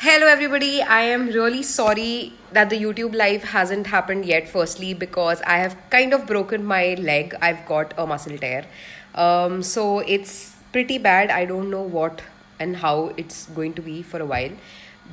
Hello, everybody. I am really sorry that the YouTube live hasn't happened yet. Firstly, because I have kind of broken my leg. I've got a muscle tear. So it's pretty bad. I don't know what and how it's going to be for a while.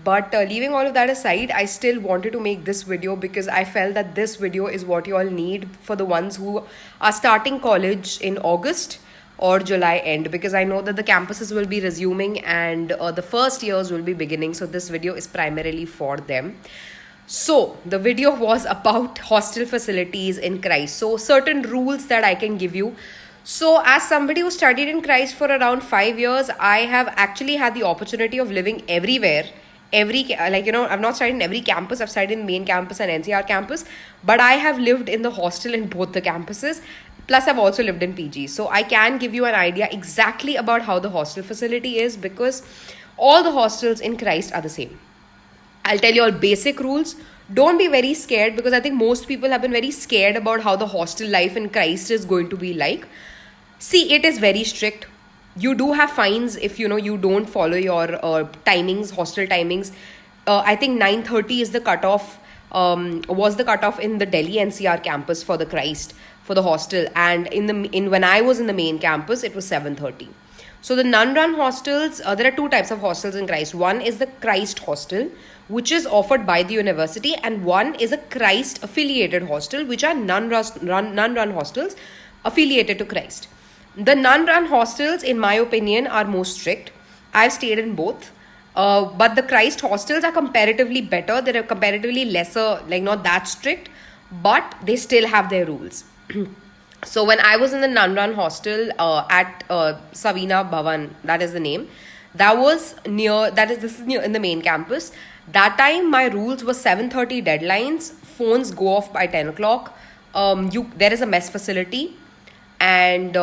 But leaving all of that aside, I still wanted to make this video because I felt that this video is what you all need for the ones who are starting college in August or July end, because I know that the campuses will be resuming and the first years will be beginning. So this video is primarily for them. So the video was about hostel facilities in Christ. So certain rules that I can give you. So as somebody who studied in Christ for around 5 years, I have actually had the opportunity of living everywhere. I've not studied in every campus. I've studied in main campus and Ncr campus, but I have lived in the hostel in both the campuses. Plus, I've also lived in PG. So I can give you an idea exactly about how the hostel facility is, because all the hostels in Christ are the same. I'll tell you all basic rules. Don't be very scared, because I think most people have been very scared about how the hostel life in Christ is going to be like. See, it is very strict. You do have fines if you don't follow your timings, hostel timings. I think 9:30 is the cutoff. Was the cutoff in the Delhi NCR campus for the Christ, for the hostel, and in when I was in the main campus, it was 7:30. So the nun-run hostels, there are two types of hostels in Christ. One is the Christ hostel, which is offered by the university, and one is a Christ affiliated hostel, which are nun-run hostels affiliated to Christ. The nun-run hostels, in my opinion, are more strict. I've stayed in both. But the Christ hostels are comparatively better. They're comparatively lesser, like not that strict, but they still have their rules. So when I was in the nun-run hostel at Savina Bhavan, that is the name. This is near in the main campus. That time my rules were 7:30 deadlines. Phones go off by 10 o'clock. There is a mess facility, and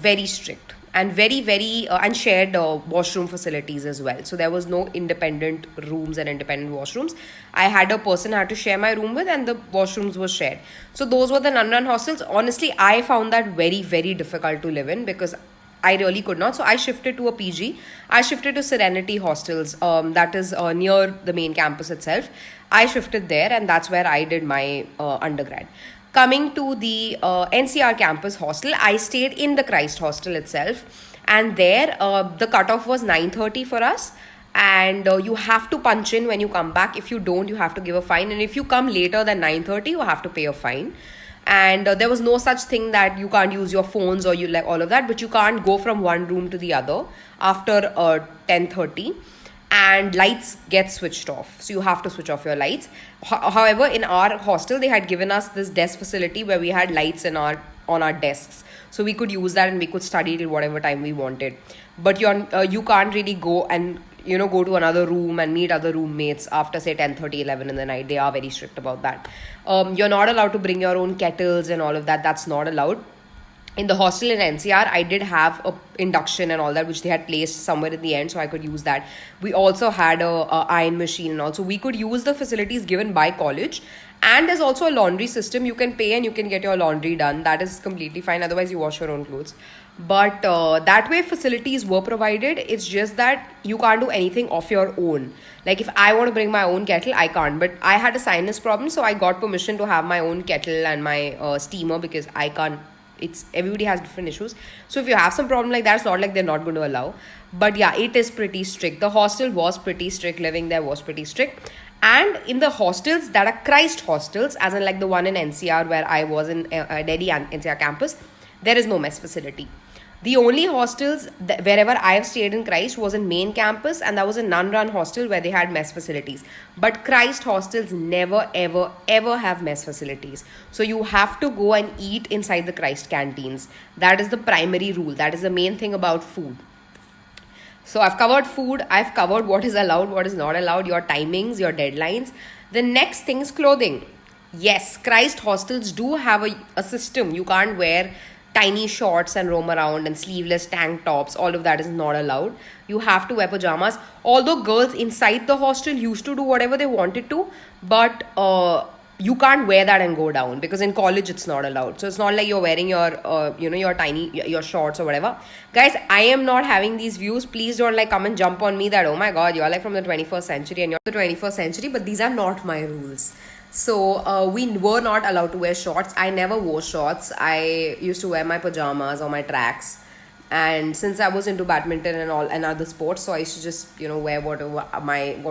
very strict, and and shared washroom facilities as well. So there was no independent rooms and independent washrooms. I had a person I had to share my room with, and the washrooms were shared. So those were the nun-run hostels. Honestly, I found that very difficult to live in, because I really could not. So I shifted to a PG. I shifted to Serenity Hostels, that is near the main campus itself. I shifted there, and that's where I did my undergrad. Coming to the NCR Campus Hostel, I stayed in the Christ Hostel itself, and there the cutoff was 9:30 for us, and you have to punch in when you come back. If you don't, you have to give a fine, and if you come later than 9:30, you have to pay a fine. And there was no such thing that you can't use your phones or you like all of that, but you can't go from one room to the other after 10:30. And lights get switched off, so you have to switch off your lights. However, in our hostel, they had given us this desk facility where we had lights on our desks, so we could use that and we could study till whatever time we wanted. But you can't really go and go to another room and meet other roommates after say 10:30, 11 in the night. They are very strict about that. You're not allowed to bring your own kettles and all of that. That's not allowed. In the hostel in NCR, I did have a induction and all that, which they had placed somewhere in the end, so I could use that. We also had a iron machine, and also we could use the facilities given by college. And there's also a laundry system. You can pay and you can get your laundry done. That is completely fine. Otherwise, you wash your own clothes. But that way, facilities were provided. It's just that you can't do anything of your own. Like if I want to bring my own kettle, I can't. But I had a sinus problem, so I got permission to have my own kettle and my steamer, because I can't. Everybody has different issues. So if you have some problem like that, it's not like they're not going to allow. But yeah, it is pretty strict. The hostel was pretty strict. Living there was pretty strict. And in the hostels that are Christ hostels, as in like the one in NCR where I was in Delhi and NCR campus, there is no mess facility. The only hostels wherever I have stayed in Christ was in main campus, and that was a nun-run hostel where they had mess facilities. But Christ hostels never ever have mess facilities. So you have to go and eat inside the Christ canteens. That is the primary rule. That is the main thing about food. So I've covered food. I've covered what is allowed, what is not allowed, your timings, your deadlines. The next thing is clothing. Yes, Christ hostels do have a system. You can't wear tiny shorts and roam around, and sleeveless tank tops. All of that is not allowed. You have to wear pajamas. Although girls inside the hostel used to do whatever they wanted to, but you can't wear that and go down, because in college it's not allowed. So it's not like you're wearing your your tiny your shorts or whatever. Guys, I am not having these views. Please don't like come and jump on me that, oh my god, you're like from the 21st century and you're the 21st century. But these are not my rules. So we were not allowed to wear shorts. I never wore shorts. I used to wear my pajamas or my tracks. And since I was into badminton and all and other sports, so I used to just wear what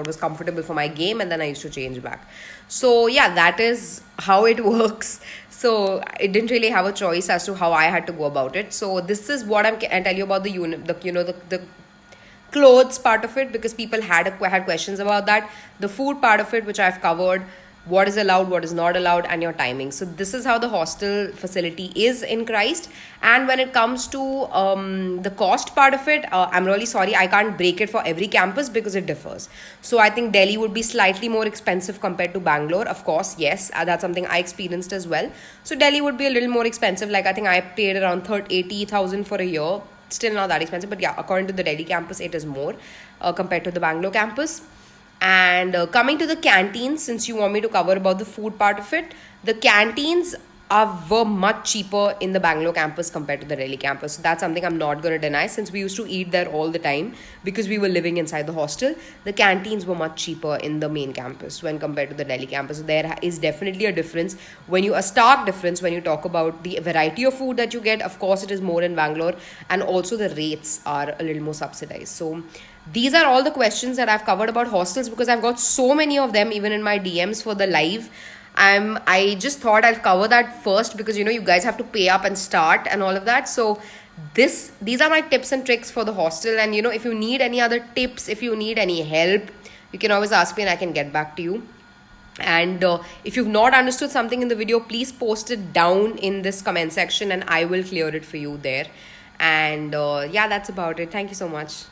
was comfortable for my game, and then I used to change back. So yeah, that is how it works. So it didn't really have a choice as to how I had to go about it. So this is what I tell you about the clothes part of it, because people had questions about that. The food part of it, which I've covered, what is allowed, what is not allowed, and your timing. So this is how the hostel facility is in Christ. And when it comes to the cost part of it, I'm really sorry, I can't break it for every campus because it differs. So I think Delhi would be slightly more expensive compared to Bangalore. Of course, yes, that's something I experienced as well. So Delhi would be a little more expensive. Like I think I paid around 80,000 for a year. Still not that expensive, but yeah, according to the Delhi campus, it is more compared to the Bangalore campus. And coming to the canteens, since you want me to cover about the food part of it, the canteens were much cheaper in the Bangalore campus compared to the Delhi campus. So that's something I'm not going to deny, since we used to eat there all the time because we were living inside the hostel. The canteens were much cheaper in the main campus when compared to the Delhi campus. So there is definitely a difference, a stark difference when you talk about the variety of food that you get. Of course, it is more in Bangalore, and also the rates are a little more subsidized. So these are all the questions that I've covered about hostels, because I've got so many of them even in my DMs for the live. I just thought I'll cover that first, because you guys have to pay up and start and all of that. So these are my tips and tricks for the hostel. And if you need any other tips, if you need any help, you can always ask me and I can get back to you. And if you've not understood something in the video, please post it down in this comment section and I will clear it for you there. And yeah, that's about it. Thank you so much.